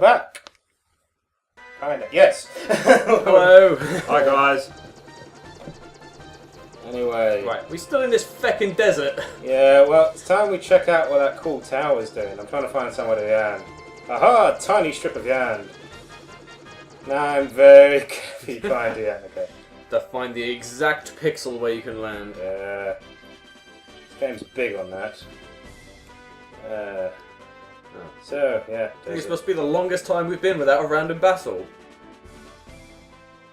back. Kinda. Yes. Hello. Hi guys. Anyway. Right, we're still in this feckin' desert. Yeah, well, it's time we check out what that cool tower's doing. I'm trying to find somewhere to land. Aha! Tiny strip of yarn. Now I'm very carefully trying to yarn. Okay. To find the exact pixel where you can land. Yeah. This game's big on that. So, yeah. This must be the longest time we've been without a random battle.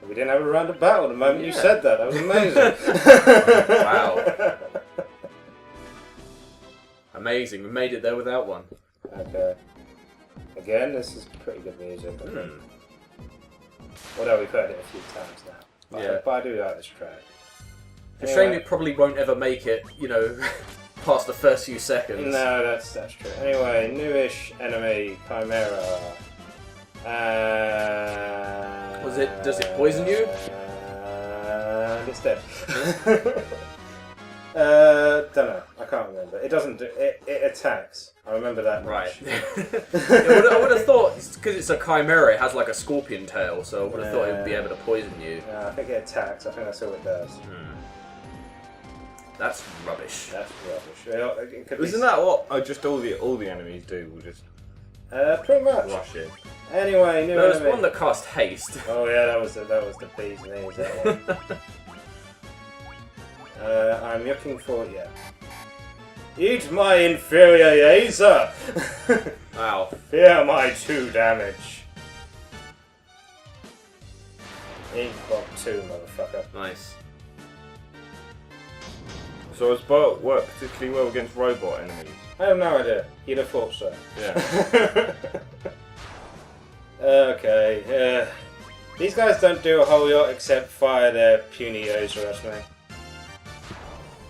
We didn't have a random battle the moment you said that. That was amazing. Wow. Amazing. We made it there without one. Okay. Again, this is pretty good music. Although we've heard it a few times now. But I do like this track. It's a shame it probably won't ever make it, you know, past the first few seconds. No, that's true. Anyway, newish enemy, Chimera. Does it poison you? It's dead. Don't know. I can't remember. It doesn't do. It attacks. I remember that much. Right. I would have thought, because it's a chimera, it has like a scorpion tail, so I would have thought it would be able to poison you. I think it attacks. I think that's all it does. That's rubbish. That's rubbish. It could Isn't that what just all the enemies do? Will just pretty much. rush in. Anyway, new There was enemy. one that cast haste. Oh yeah, that was the bee's knees. That one. I'm looking for Eat my inferior laser. Wow. Fear my 2 damage. Eat Bob 2, motherfucker. Nice. So does Bart work particularly well against robot enemies? I have no idea. You'd have thought so. Yeah. Okay. These guys don't do a whole lot except fire their puny laser at me.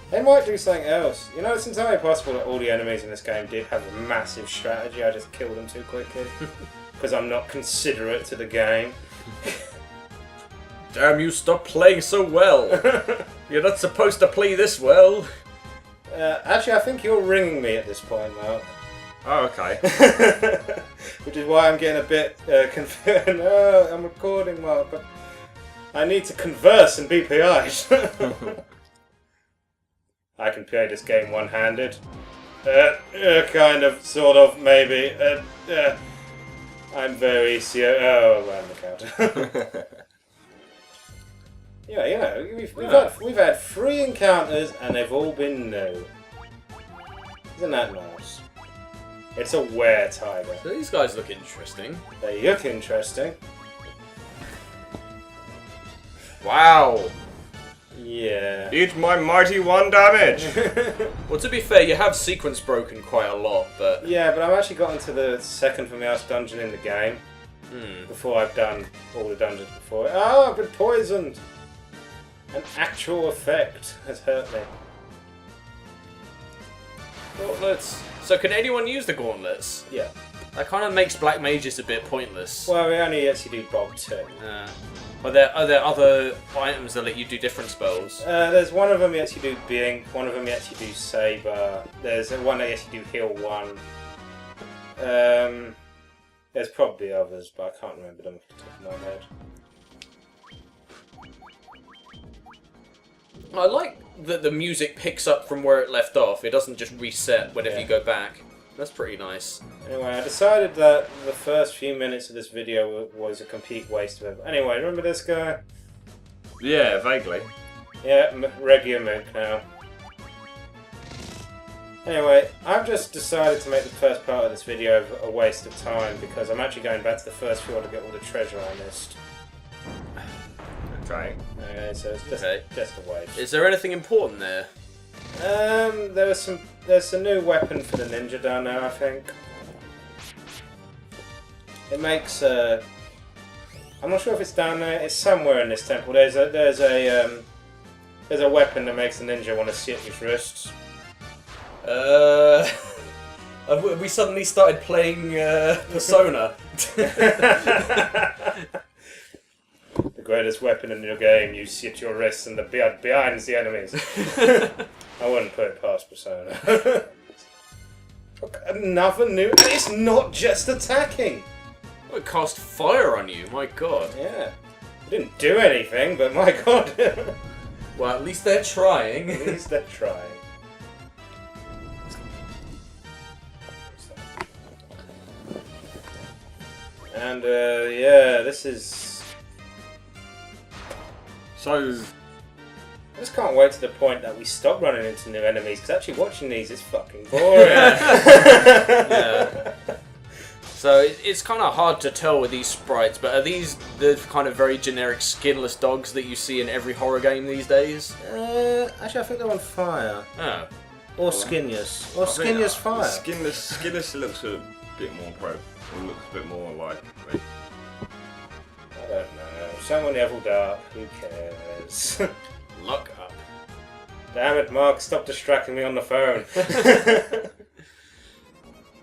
They might do something else. You know, it's entirely possible that all the enemies in this game did have a massive strategy. I just killed them too quickly. Because I'm not considerate to the game. Damn you, stop playing so well. You're not supposed to play this well. Actually, I think you're ringing me at this point, Mark. Oh, okay. Which is why I'm getting a bit confused. No, I'm recording, Mark, but I need to converse and be polite. I can play this game one-handed. Kind of, sort of, maybe. I'm very serious. Oh, around the counter. Yeah, you know, we've had 3 encounters and they've all been no. Isn't that nice? It's a were-tiger. So these guys look interesting. They look interesting. Wow. Yeah. Eat my mighty 1 damage. Well, to be fair, you have sequence broken quite a lot, but... Yeah, but I've actually gotten to the second from last dungeon in the game. Before I've done all the dungeons before. Oh, I've been poisoned! An actual effect has hurt me. Gauntlets. So can anyone use the gauntlets? Yeah. That kind of makes black mages a bit pointless. Well, we only actually do Bob 2. Are there other items that let you do different spells? There's one of them you actually do Blink, one of them you actually do Saber, there's one that you actually do Heal 1. There's probably others, but I can't remember them off the top of my head. I like that the music picks up from where it left off. It doesn't just reset whenever you go back. That's pretty nice. Anyway, I decided that the first few minutes of this video was a complete waste of it. Anyway, remember this guy? Yeah, vaguely. Yeah, regular Mook now. Anyway, I've just decided to make the first part of this video a waste of time because I'm actually going back to the first floor to get all the treasure I missed. Okay. Okay, so it's just a waste. Is there anything important there? There's a new weapon for the ninja down there, I think. It makes I'm not sure if it's down there. It's somewhere in this temple. There's a weapon that makes the ninja want to slit his wrists. Have we suddenly started playing Persona? The greatest weapon in your game, you slit your wrists and the blood behind the enemies. I wouldn't put it past Persona. Another new... And it's not just attacking! would cast fire on you, my god. Yeah. I didn't do anything, but my god. Well, at least they're trying. At least they're trying. And, yeah, this is... So... I just can't wait to the point that we stop running into new enemies, because actually watching these is fucking boring. Yeah. So it's kind of hard to tell with these sprites, but are these the kind of very generic skinless dogs that you see in every horror game these days? Actually, I think they're on fire. Oh. Or skinless. Or skinless fire. Skinless looks a bit more pro. Or looks a bit more like... I don't know. Someone leveled up. Who cares? Look up. Damn it, Mark! Stop distracting me on the phone.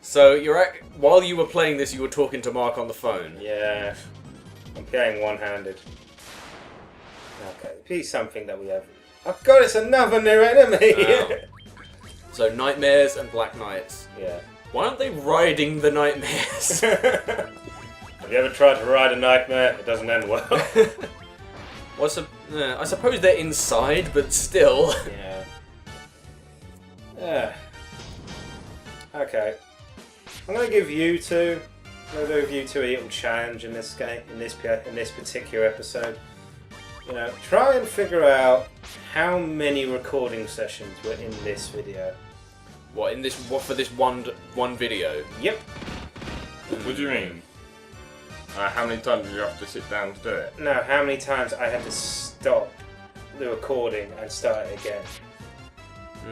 So while you were playing this, you were talking to Mark on the phone. Yeah, I'm playing one-handed. Okay, be something that we have. Oh God, it's another new enemy. Wow. So nightmares and black knights. Yeah. Why aren't they riding the nightmares? Have you ever tried to ride a nightmare? It doesn't end well. I suppose they're inside, but still. Yeah. Yeah. Okay. I'm gonna give you two. I'm gonna give you two a little challenge in this game, in this particular episode. You know, try and figure out how many recording sessions were in this video. What for this one video? Yep. What do you mean? How many times did you have to sit down to do it? No, how many times I had to stop the recording and start it again.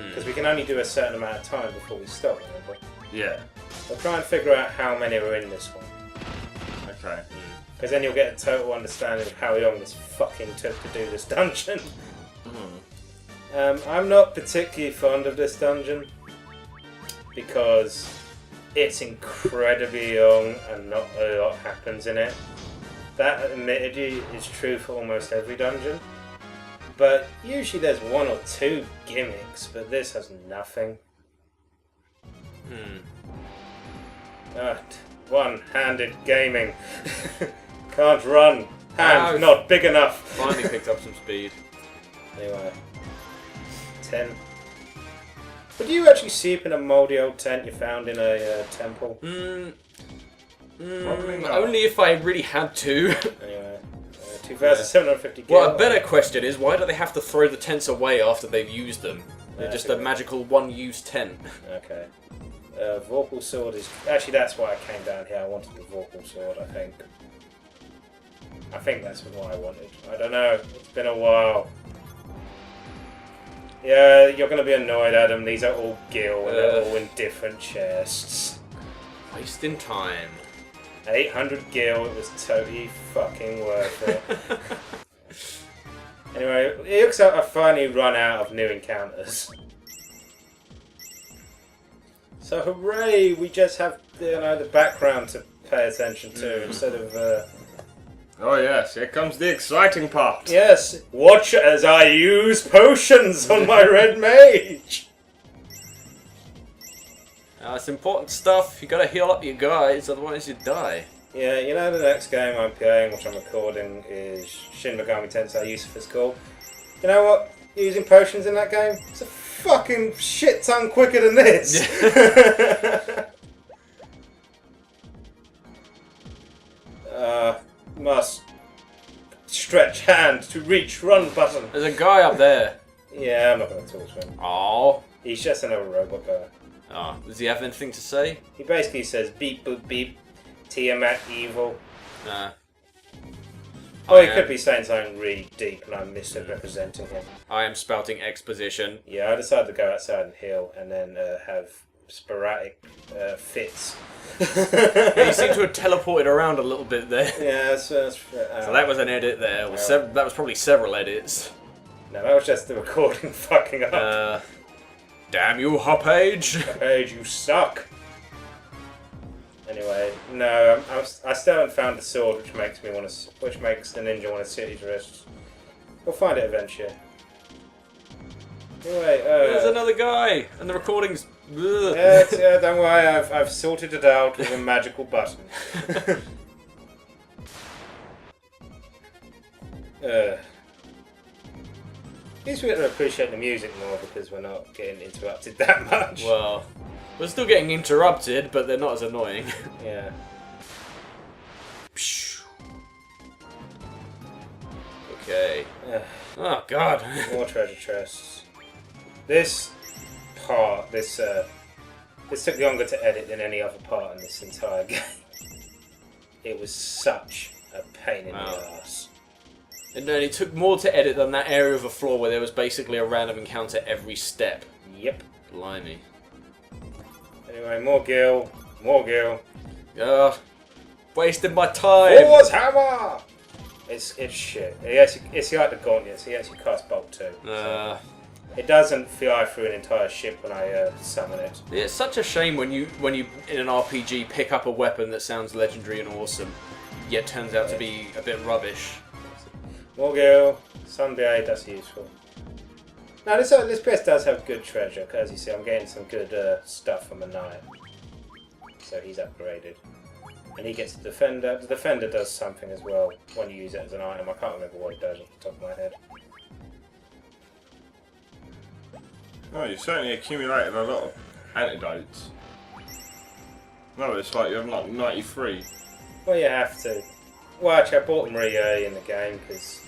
Because we can only do a certain amount of time before we stop, remember? Yeah. So try and figure out how many were in this one. Okay. Because then you'll get a total understanding of how long this fucking took to do this dungeon. I'm not particularly fond of this dungeon because it's incredibly long and not a lot happens in it. That admittedly is true for almost every dungeon. But usually there's one or two gimmicks, but this has nothing. One-handed gaming. Can't run. Hand not big enough. Finally picked up some speed. Anyway. 10. Would you actually sleep in a mouldy old tent you found in a temple? Only if I really had to. Anyway. 2,750 Well, a better question is, why do they have to throw the tents away after they've used them? They're just a magical one-use tent. Okay. Vorpal sword is... Actually, that's why I came down here. I wanted the Vorpal sword, I think. I think that's what I wanted. I don't know. It's been a while. Yeah, you're going to be annoyed, Adam. These are all gil, and they're all in different chests. Wasting time. 800 gil, it was totally fucking worth it. Anyway, it looks like I finally run out of new encounters. So hooray, we just have the background to pay attention to instead of... Oh yes, here comes the exciting part. Yes, watch as I use potions on my red mage! It's important stuff. You gotta heal up your guys, otherwise you die. Yeah, you know the next game I'm playing, which I'm recording, is Shin Megami Tensei Yusuf is called. You know what? Using potions in that game, it's a fucking shit ton quicker than this! Must stretch hand to reach run button. There's a guy up there. Yeah, I'm not going to talk to him. Oh. He's just another robot guy. Oh, does he have anything to say? He basically says beep boop beep, Tiamat evil. Nah. Oh, he could be saying something really deep and I'm misrepresenting him. I am spouting exposition. Yeah, I decided to go outside and heal and then have sporadic fits. Yeah, you seem to have teleported around a little bit there. Yeah, so that was an edit there. That was probably several edits. No, that was just the recording fucking up. Damn you, Hopage! Hopage, you suck! Anyway, no, I still haven't found the sword which makes the ninja want to slit his wrists. We'll find it eventually. Anyway, there's another guy, and the recording's... Yeah, don't worry, I've sorted it out with a magical button. At least we get to appreciate the music more because we're not getting interrupted that much. Well, we're still getting interrupted, but they're not as annoying. Yeah. Okay. Oh god. More treasure chests. This part, this took longer to edit than any other part in this entire game. It was such a pain in the ass. And then it took more to edit than that area of the floor where there was basically a random encounter every step. Yep. Blimey. Anyway, more Gil. More Gil. Ugh. Wasting my time. Forward's hammer! It's shit. It's like the gauntlets. He actually casts bolt too. So it doesn't fly through an entire ship when I summon it. It's such a shame when you in an RPG pick up a weapon that sounds legendary and awesome, yet turns out to be a bit rubbish. More Gil. Sunbeard, that's useful. Now this place does have good treasure, because as you see I'm getting some good stuff from a knight. So he's upgraded. And he gets the defender. The defender does something as well when you use it as an item. I can't remember what it does off the top of my head. Oh, you certainly accumulated a lot of antidotes. No, it's like you have like 93. Well, you have to. Well, actually, I bought them really early in the game because...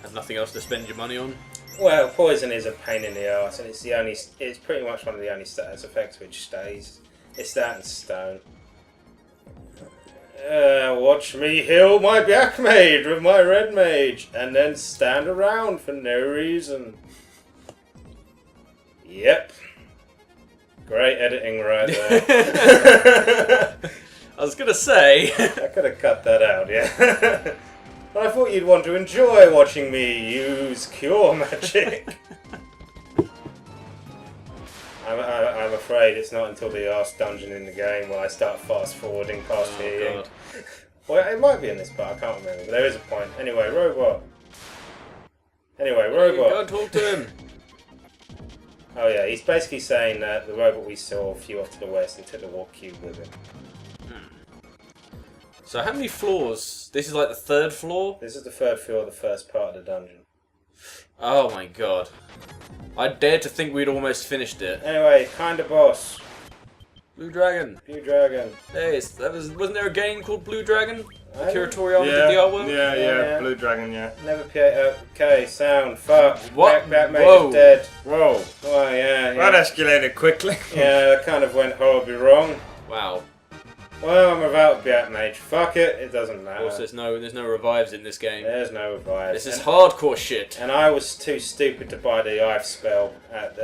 Have nothing else to spend your money on? Well, poison is a pain in the arse, and it's pretty much one of the only status effects which stays. It's that and stone. Watch me heal my black mage with my red mage, and then stand around for no reason. Yep. Great editing right there. I was gonna say. I could have cut that out, yeah. I thought you'd want to enjoy watching me use cure magic. I'm afraid it's not until the last dungeon in the game when I start fast forwarding past here. Well, it might be in this part, I can't remember, but there is a point. Anyway, robot. Go and talk to him. Oh yeah, he's basically saying that the robot we saw flew off to the west and took the warp cube with him. So how many floors? This is like the third floor? This is the third floor of the first part of the dungeon. Oh my god. I dared to think we'd almost finished it. Anyway, kind of boss. Blue Dragon. Blue Dragon. Hey, wasn't there a game called Blue Dragon? Akira Yeah. Toriyama did the artwork? Yeah, Blue Dragon, yeah. Never okay, sound, fuck. What? Black mage Whoa. is dead. Whoa. Oh yeah. That escalated quickly. Yeah, that kind of went horribly wrong. Wow. Well, I'm without Black Mage. Fuck it, it doesn't Of matter. course, there's no revives in this game. There's no revive. This is hardcore shit. And I was too stupid to buy the life spell at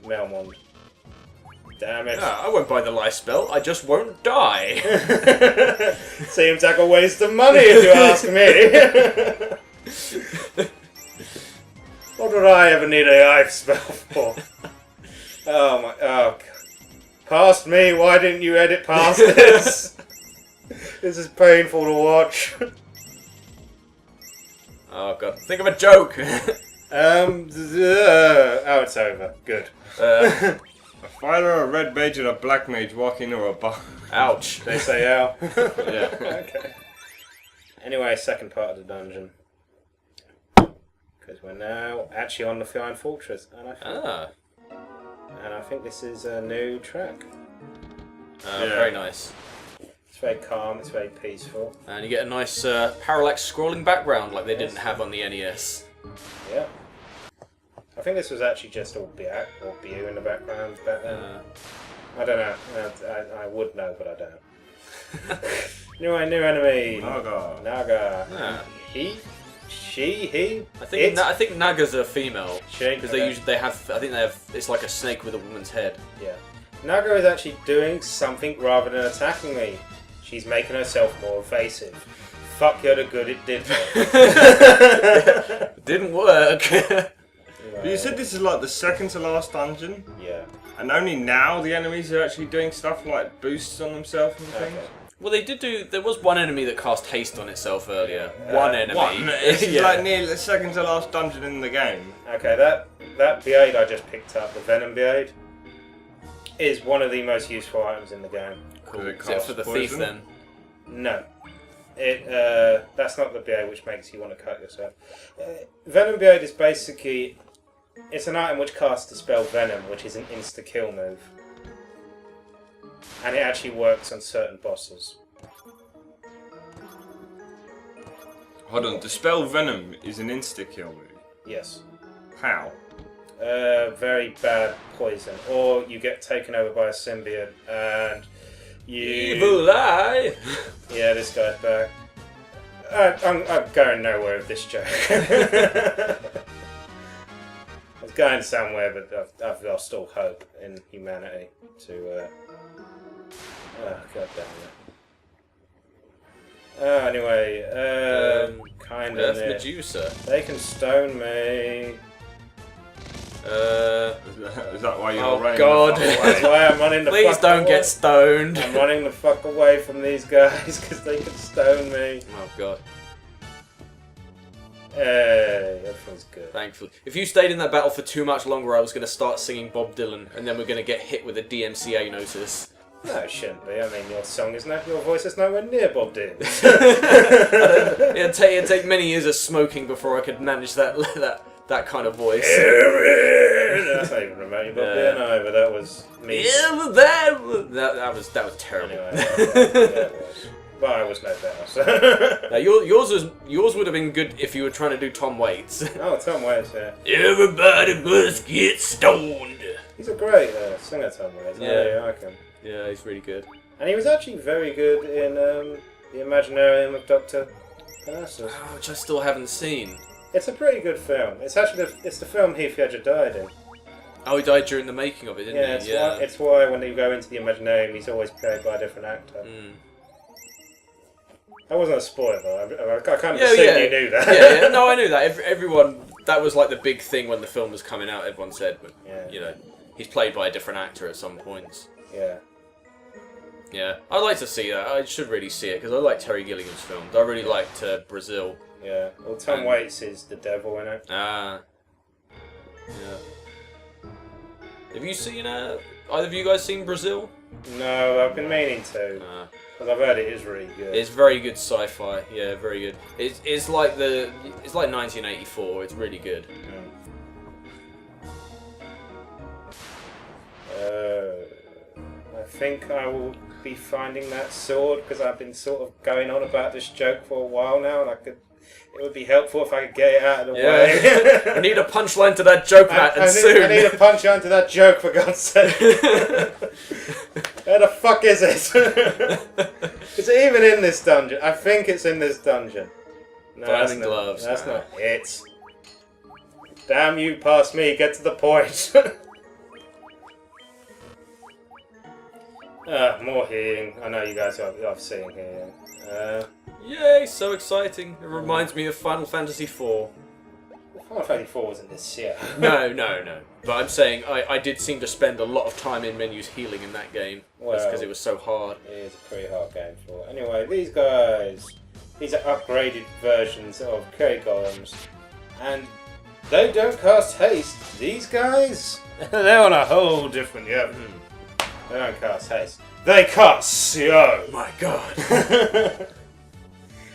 Melmond. Damn it. I won't buy the life spell, I just won't die. Seems like a waste of money if you ask me. What would I ever need a life spell for? Oh god. Past me, why didn't you edit past this? This is painful to watch. Oh god, think of a joke! Oh, it's over. Good. A fighter, a red mage, and a black mage walking into a bar. Ouch. They say ow. Yeah. Okay. Anyway, second part of the dungeon. Because we're now actually on the Flying Fortress. And I think this is a new track. Very nice. It's very calm, it's very peaceful. And you get a nice parallax scrolling background like they didn't have on the NES. Yeah. I think this was actually just all black or blue in the background back then. I don't know. I would know, but I don't. New enemy. Naga. He? She? He? I think Naga's a female. Because Okay. they have it's like a snake with a woman's head. Yeah. Naga is actually doing something rather than attacking me. She's making herself more evasive. Fuck you, the good it did. Didn't work. But you said this is like the second to last dungeon, Yeah. and only now the enemies are actually doing stuff like boosts on themselves and things. Okay. Well, they did do. There was one enemy that cast haste on itself earlier. One enemy. What? This is Yeah. like nearly the second to last dungeon in the game. Okay, that blade I just picked up, the Venom blade, is one of the most useful items in the game. Cool. Does it Is it cast for the poison? thief then? No. That's not the beard which makes you want to cut yourself. Venom Beard is basically... It's an item which casts the spell Venom, which is an insta-kill move. And it actually works on certain bosses. Hold on, the spell Venom is an insta-kill move? Yes. How? Very bad poison. Or you get taken over by a symbiote and you... Evil eye! Yeah, this guy's back. I'm going nowhere with this joke. I was going somewhere, but I've lost all hope in humanity to... Oh, god damn it. Anyway, kind of. Earth Medusa. They can stone me. Is that why you're running God. the fuck That's away? why I'm running the Please fuck don't away. get stoned. I'm running the fuck away from these guys because they can stone me. Oh god. Hey, everything's good. Thankfully. If you stayed in that battle for too much longer, I was going to start singing Bob Dylan, and then we're going to get hit with a DMCA notice. No, it shouldn't be. I mean, your voice is nowhere near Bob Dylan's. It'd take many years of smoking before I could manage that kind of voice. That's not even remotely Bob Dylan either. That was me. Yeah, that was terrible. Anyway, yeah, it was. But I was no better. So. Now, yours would have been good if you were trying to do Tom Waits. Oh, Tom Waits, yeah. Everybody must get stoned. He's a great singer, Tom Waits. Yeah. I really like him. Yeah, he's really good. And he was actually very good in The Imaginarium of Dr. Parnassus. Oh, which I still haven't seen. It's a pretty good film. It's actually it's the film Heath Ledger died in. Oh, he died during the making of it, didn't he? Yeah, it's why when you go into the Imaginarium, he's always played by a different actor. Mm. That wasn't a spoiler. I kind of assumed you knew that. Yeah, no, I knew that. Everyone, that was like the big thing when the film was coming out. Everyone said, but you know, he's played by a different actor at some points. Yeah. Yeah, I'd like to see that. I should really see it because I like Terry Gilliam's films. I really liked Brazil. Yeah. Well, Tom Waits is the devil in it. Ah. Yeah. Have you seen either of you guys seen Brazil? No, I've been meaning to. Because I've heard it is really good. It's very good sci-fi. Yeah, very good. It's like 1984. It's really good. I think I will be finding that sword because I've been sort of going on about this joke for a while now, and it would be helpful if I could get it out of the way. I need a punchline to that joke, Matt, and soon. I need a punchline to that joke, for God's sake. Where the fuck is it? Is it even in this dungeon? I think it's in this dungeon. No, Burning gloves. That's not it. Damn you, past me. Get to the point. More healing. I know you guys love seeing healing. Yay, so exciting. It reminds me of Final Fantasy IV. Final Fantasy IV wasn't this year. No. But I'm saying I did seem to spend a lot of time in menus healing in that game. That's because it was so hard. It is a pretty hard game for it. Anyway, these guys, these are upgraded versions of K Golems. And they don't cast haste. These guys, they're on a whole different level. They don't cast haste. They cast slow. My god.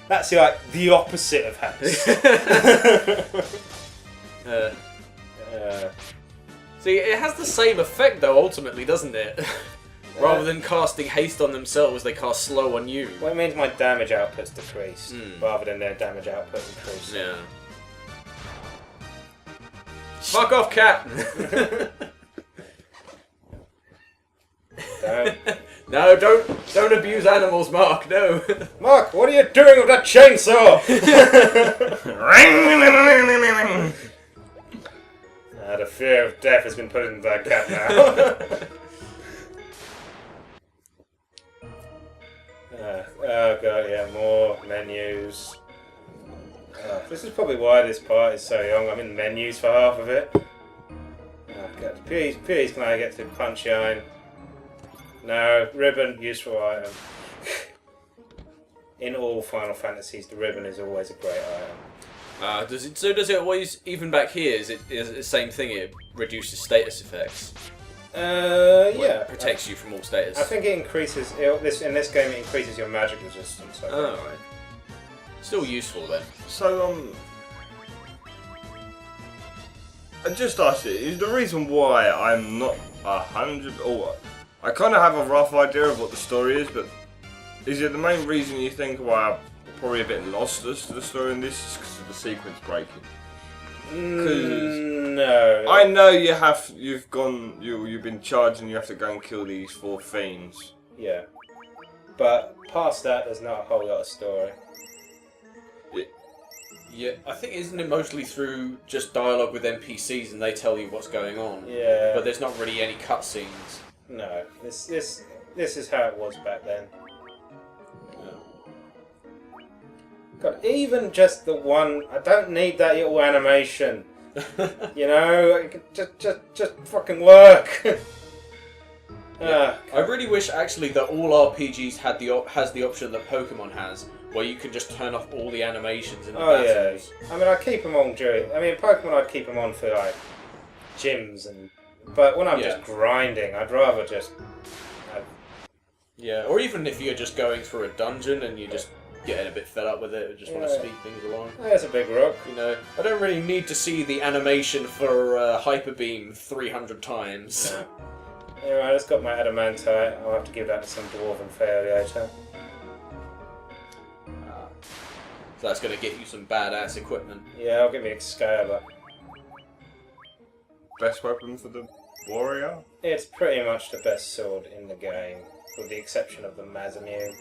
That's like the opposite of haste. See, it has the same effect though, ultimately, doesn't it? Rather than casting haste on themselves, they cast slow on you. Well, it means my damage output's decreased, rather than their damage output increased. Yeah. Fuck off, cat! No, don't abuse animals, Mark. No. Mark, what are you doing with that chainsaw? The fear of death has been put into that cat now. Oh god, yeah, more menus. This is probably why this part is so long. I'm in the menus for half of it. Oh god, please can I get to punchline? No, ribbon, useful item. In all Final Fantasies, the ribbon is always a great item. Does it always, even back here, is it the same thing? It reduces status effects? Yeah. Protects you from all status. I think it increases, in this game it increases your magic resistance. Oh, right. Still useful then. So, I just asked you, is the reason why I'm not 100, or I kind of have a rough idea of what the story is, but is it the main reason you think why I'm probably a bit lost as to the story in this is because of the sequence breaking? No. I know you've been charged and you have to go and kill these 4 fiends. Yeah. But past that, there's not a whole lot of story. Yeah, I think isn't it mostly through just dialogue with NPCs and they tell you what's going on? Yeah. But there's not really any cutscenes. No. This is how it was back then. God, even just the one, I don't need that little animation. You know, it could just fucking work. Yeah. I really wish actually that all RPGs has the option that Pokemon has, where you can just turn off all the animations in the battles. Yeah. I mean, I keep them on Pokemon, I'd keep them on for like gyms but when I'm just grinding, I'd rather just. Yeah, or even if you're just going through a dungeon and you just getting a bit fed up with it and just want to speed things along. There's a big rook. You know, I don't really need to see the animation for Hyper Beam 300 times. No. Anyway, I just got my Adamantite. I'll have to give that to some dwarven fairy later. So that's going to get you some badass equipment. Yeah, I'll give me Excalibur. Best weapon for the warrior? It's pretty much the best sword in the game, with the exception of the Mazamune.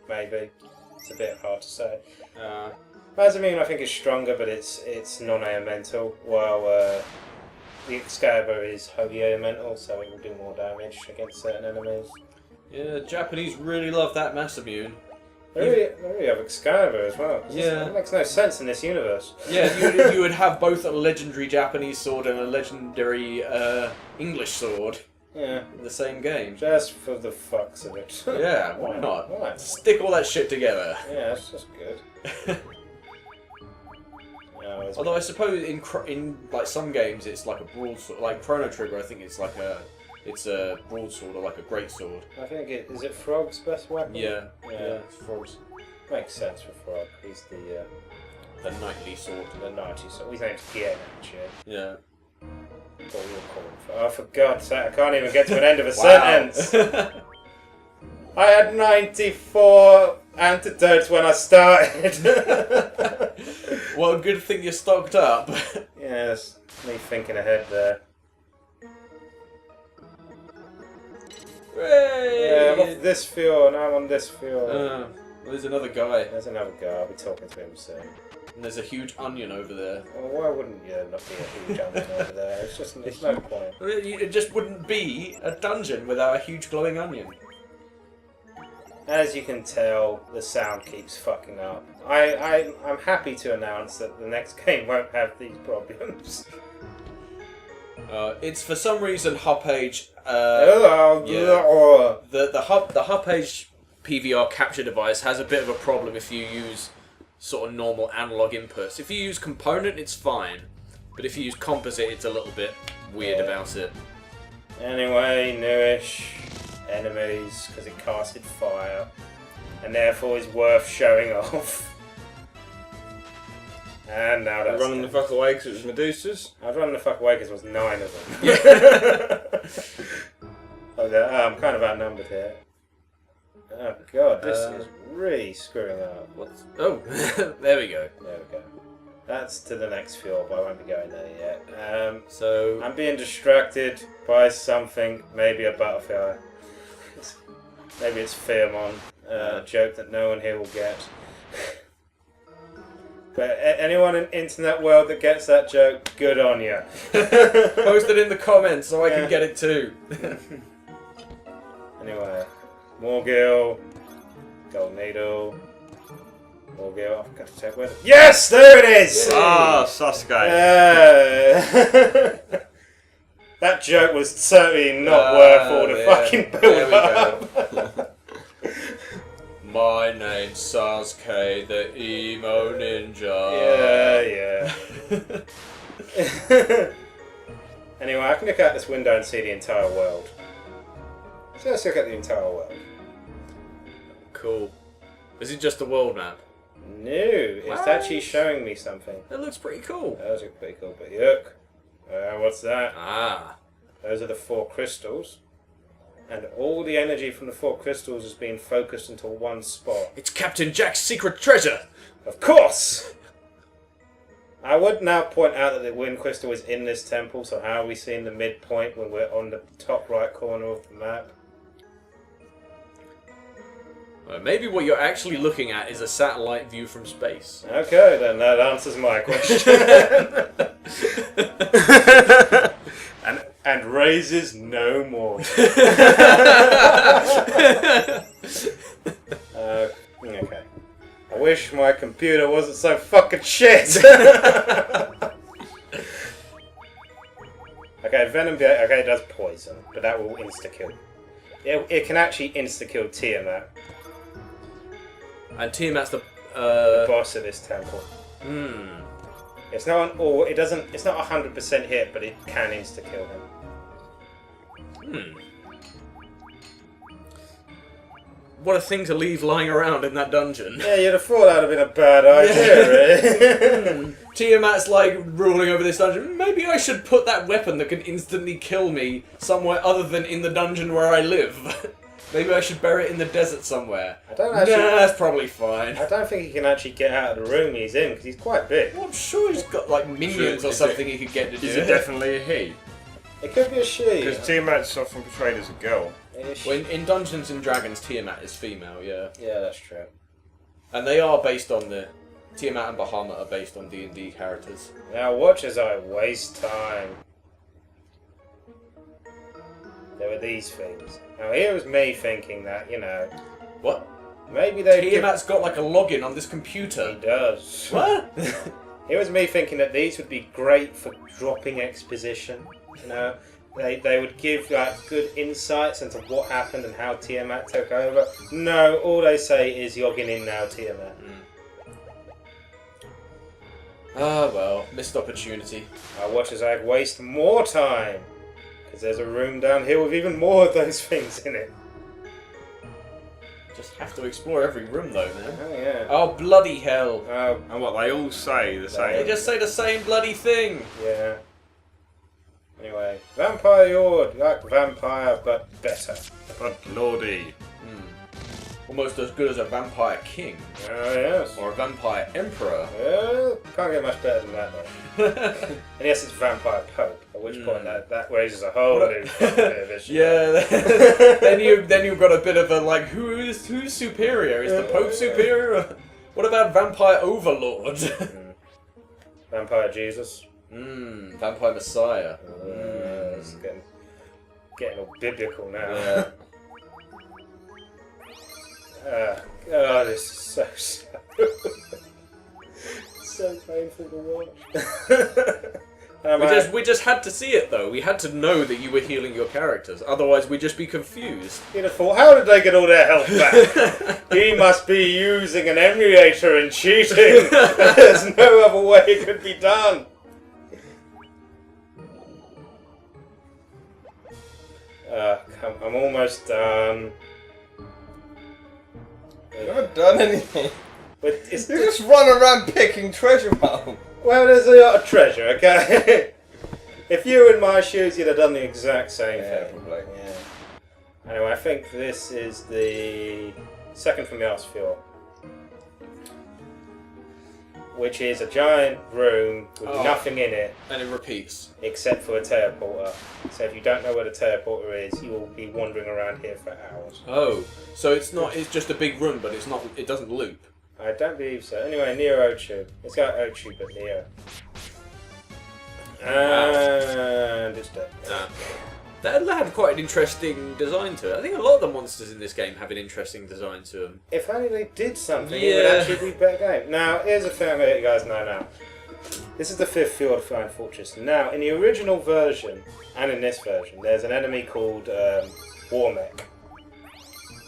Maybe. It's a bit hard to say. Mazamune I think is stronger, but it's non-elemental, while the Excalibur is wholly elemental, so it will do more damage against certain enemies. Yeah, Japanese really love that Masamune. They really have Excalibur as well. Yeah. It makes no sense in this universe. Yeah, you would have both a legendary Japanese sword and a legendary English sword Yeah. in the same game. Just for the fucks of it. Yeah, why not? Why? Stick all that shit together. Yeah, it's just good. Although I suppose in like some games it's like a broadsword, like Chrono Trigger. I think it's like a broadsword or like a great sword. I think is it Frog's best weapon? Yeah, it's Frog's. Makes sense for Frog. He's the knightly sword. The knightly sword. His name's Gien, actually. Yeah. What are you calling for? Oh, for God's sake! I can't even get to an end of a sentence. I had 94 antidotes when I started. Well, good thing you're stocked up. Yes, me thinking ahead there. Hooray! Yeah, I'm off this field, now I'm on this field. Well, there's another guy. There's another guy, I'll be talking to him soon. And there's a huge onion over there. Well, why wouldn't you not be a huge onion over there? It's just, there's no point. It just wouldn't be a dungeon without a huge glowing onion. As you can tell, the sound keeps fucking up. I'm happy to announce that the next game won't have these problems. It's for some reason Hopage. The Hopage PVR capture device has a bit of a problem if you use sort of normal analog inputs. If you use component, it's fine, but if you use composite, it's a little bit weird about it. Anyway, newish enemies because it casted fire, and therefore is worth showing off. And now that's running the fuck away because it was Medusas. I'd run the fuck away because there was 9 of them. Yeah. I'm kind of outnumbered here. Oh god, this is really screwing up. What's... Oh, there we go. There we go. That's to the next field, but I won't be going there yet. So I'm being distracted by something, maybe a butterfly. Maybe it's Pheromon, a joke that no one here will get. But anyone in internet world that gets that joke, good on you. Post it in the comments so I can get it too. Anyway, Morgil, Gold Needle, Morgil. I've got to check where. Yes, there it is. Ah, Sasuke. That joke was certainly not worth all the fucking build up. My name's Sasuke, the emo ninja. Yeah. Anyway, I can look out this window and see the entire world. So let's look at the entire world. Cool. Is it just a world map? No, it's What? actually showing me something. That looks pretty cool. Those are pretty cool, but look. What's that? Ah. Those are the 4 crystals. And all the energy from the 4 crystals is being focused into one spot. It's Captain Jack's secret treasure! Of course! I would now point out that the wind crystal is in this temple, so how are we seeing the midpoint when we're on the top right corner of the map? Maybe what you're actually looking at is a satellite view from space. Okay, then that answers my question. and raises no more. Okay. I wish my computer wasn't so fucking shit. Okay, Venom. Okay, it does poison, but that will insta kill. It can actually insta kill Tiamat, And Tiamat's the boss of this temple. Hmm. It's not an all. It doesn't. It's not 100% hit, but it can insta kill him. What a thing to leave lying around in that dungeon. Yeah, you'd have thought that would have been a bad idea, really. Tiamat's like ruling over this dungeon. Maybe I should put that weapon that can instantly kill me somewhere other than in the dungeon where I live. Maybe I should bury it in the desert somewhere. I don't actually. Nah, that's probably fine. I don't think he can actually get out of the room he's in because he's quite big. Well, I'm sure he's got like minions or something he could get to do. Is it definitely a he? It could be a she. Because Tiamat's often portrayed as a girl. Well, in Dungeons and Dragons, Tiamat is female, yeah. Yeah, that's true. And they are based on the... Tiamat and Bahamut are based on D&D characters. Now watch as I waste time. There were these things. Now here was me thinking that, you know... What? Maybe they... Tiamat's got like a login on this computer. He does. What? Here was me thinking that these would be great for dropping exposition. You know, they would give like good insights into what happened and how Tiamat took over. No, all they say is logging in now, Tiamat. Ah, well, missed opportunity. I watch as I waste more time. Because there's a room down here with even more of those things in it. Just have to explore every room though, man. Oh, yeah. Oh, bloody hell. And what, they all say the They same? just say the same bloody thing. Yeah. Anyway, Vampire Lord, like Vampire, but better. But Lordy. Almost as good as a Vampire King. Oh, yes. Or a Vampire Emperor. Well, can't get much better than that, though. And yes, it's Vampire Pope, at which point that raises a whole new bit of issue. Yeah, then you've got a bit of a like, who's superior? Is the Pope superior? What about Vampire Overlord? Vampire Jesus. Vampire Messiah. It's getting all biblical now. Yeah. God, this is so slow. So painful to watch. We just had to see it though. We had to know that you were healing your characters. Otherwise, we'd just be confused. You'd have thought, how did they get all their health back? He must be using an emulator and cheating. There's no other way it could be done. I'm almost done. You haven't done anything. But it's You just run around picking treasure out. well, there's a lot of treasure, okay? If you were in my shoes, you'd have done the exact same thing. Probably. Yeah. Anyway, I think this is the second from the Osphor, which is a giant room with nothing in it And it repeats. except for a teleporter. So if you don't know where the teleporter is, you will be wandering around here for hours. Oh, so it's not. It's just a big room, but it's not. It doesn't loop. I don't believe so. Anyway, Neo Ochu. It's got Ochu, but Neo. And it's dead. That had quite an interesting design to it. I think a lot of the monsters in this game have an interesting design to them. If only they did something, it would actually be a better game. Now, here's a thing I'm going to let you guys know now. This is the 5th Field of Flying Fortress. Now, in the original version, and in this version, there's an enemy called Warmech,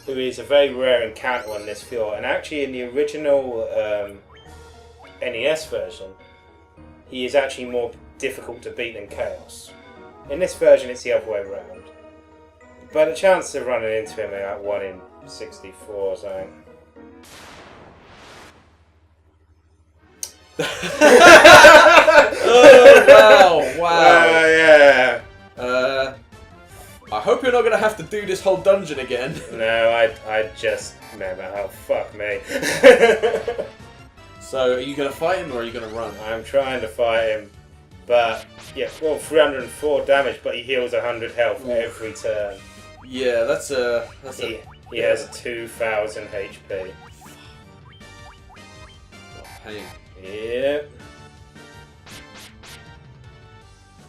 who is a very rare encounter on this field. And actually, in the original NES version, he is actually more difficult to beat than Chaos. In this version, it's the other way around. But the chances of running into him are like 1 in 64 or something. Oh wow! Yeah. I hope you're not gonna have to do this whole dungeon again. No, I just remember. Oh fuck me. So, are you gonna fight him or are you gonna run? I'm trying to fight him, but yeah, well, 304 damage, but he heals 100 health every turn. Yeah, that's a. He has 2,000 HP. Pain. Yep.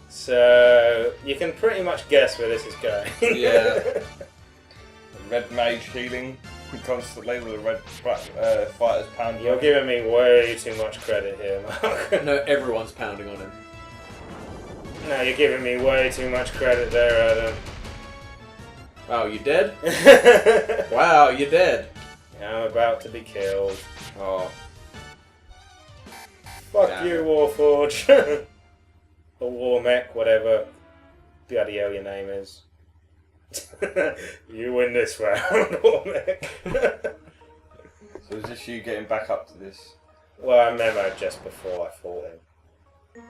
So you can pretty much guess where this is going. Yeah. Red mage healing constantly with the red fighters pounding. You're giving me way too much credit here, Mark. No, everyone's pounding on him. No, you're giving me way too much credit there, Adam. Wow, you dead? Wow, you're dead. I'm about to be killed. Oh. Fuck Damn you, it. Warforge. Or War Mech, whatever bloody hell your name is. You win this round, War Mech. So is this you getting back up to this? Well, I memoed just before I fought him.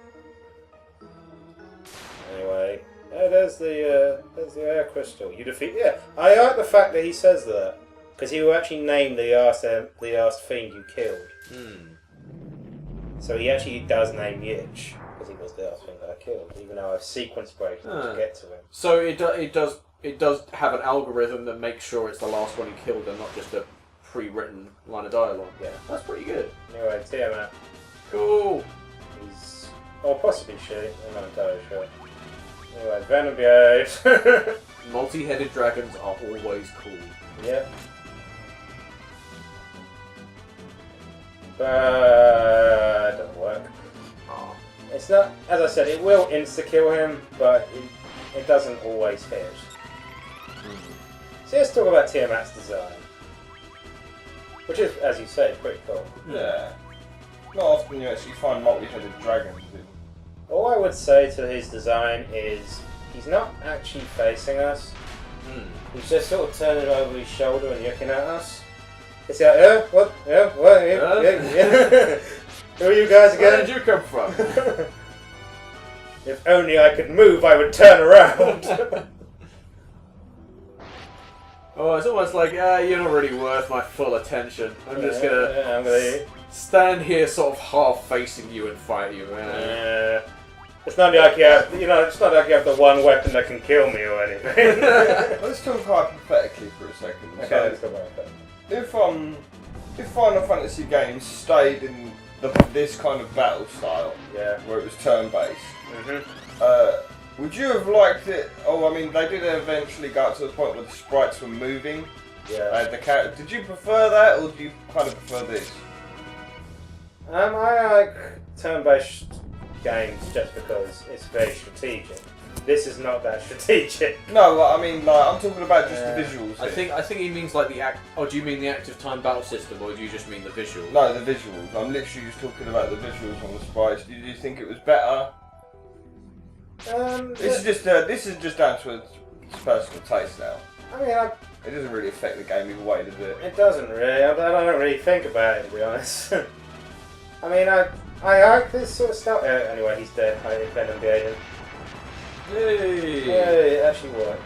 Anyway, there's the air crystal. You defeat. Yeah, I like the fact that he says that because he will actually name the last fiend you killed. So he actually does name Yitch because he was the last thing that I killed, even though I've sequence breaking to get to him. So it does have an algorithm that makes sure it's the last one you killed and not just a pre-written line of dialogue. Yeah, That's pretty good. anyway, Tiamat. Cool. He's... or possibly she, I'm not entirely sure. Anyway, Venom behaves. Multi-headed dragons are always cool. Yep. But it doesn't work. Oh. It's not, as I said, it will insta-kill him, but it doesn't always hit. So let's talk about Tiamat's design. Which is, as you say, pretty cool. Yeah. Not often you actually find multi-headed dragons in. All I would say to his design is he's not actually facing us. He's just sort of turning over his shoulder and looking at us. It's like, what? Yeah, what? Yeah. Who are you guys Where again? did you come from? If only I could move, I would turn around. Oh, it's almost like, you're not really worth my full attention. I'm just gonna I'm gonna stand here sort of half facing you and fight you. it's not like you have, it's not like you have the one weapon that can kill me or anything. Let's talk hypothetically for a second. Okay, let's go back then. If Final Fantasy games stayed in this kind of battle style, Yeah. where it was turn-based, Mm-hmm. would you have liked it? Oh, I mean, they did eventually go up to the point where the sprites were moving. Yeah. The character. Did you prefer that, or do you kind of prefer this? I like turn-based games just because it's very strategic. This is not that strategic. No, I mean, I'm talking about just the visuals. I here. think he means like the act. Oh, do you mean the active time battle system, or do you just mean the visual? No, the visuals. I'm literally just talking about the visuals on the sprites. Did you think it was better? This is just down to its personal taste now. I mean, It doesn't really affect the game either way, does it? it doesn't really. I don't really think about it, to be honest. I mean, I like this sort of stuff. Anyway, he's dead. I did Venom the agent. Yay! Yeah, it actually worked.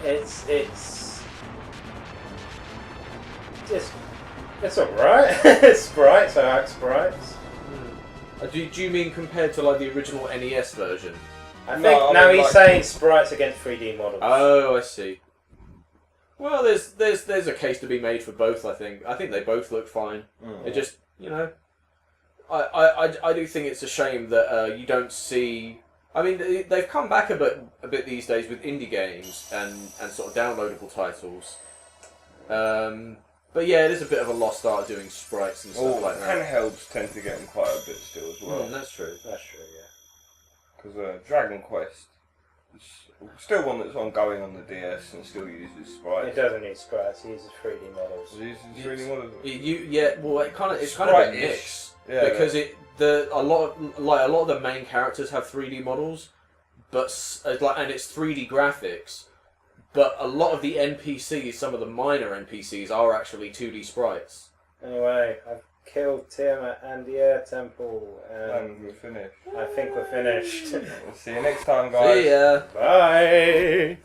It's alright. It's sprites. I like sprites. Do you mean compared to like the original NES version? I think No, I now mean, he's like- saying sprites against 3D models. Oh, I see. Well, there's a case to be made for both. I think they both look fine. It just I do think it's a shame that you don't see. I mean, they've come back a bit these days with indie games and sort of downloadable titles. But yeah, it is a bit of a lost art doing sprites and stuff like that. Handhelds tend to get them quite a bit still as well. That's true. That's true, yeah. Because Dragon Quest is still one that's ongoing on the DS and still uses sprites. It doesn't need sprites. It uses 3D models. It uses really one of them. It's kind of a mix because a lot of the main characters have 3D models, but and it's 3D graphics. But a lot of the NPCs, some of the minor NPCs, are actually 2D sprites. Anyway, I've kill Tiamat and the Air Temple. And we're finished. I think we're finished. See you next time, guys. See ya. Bye.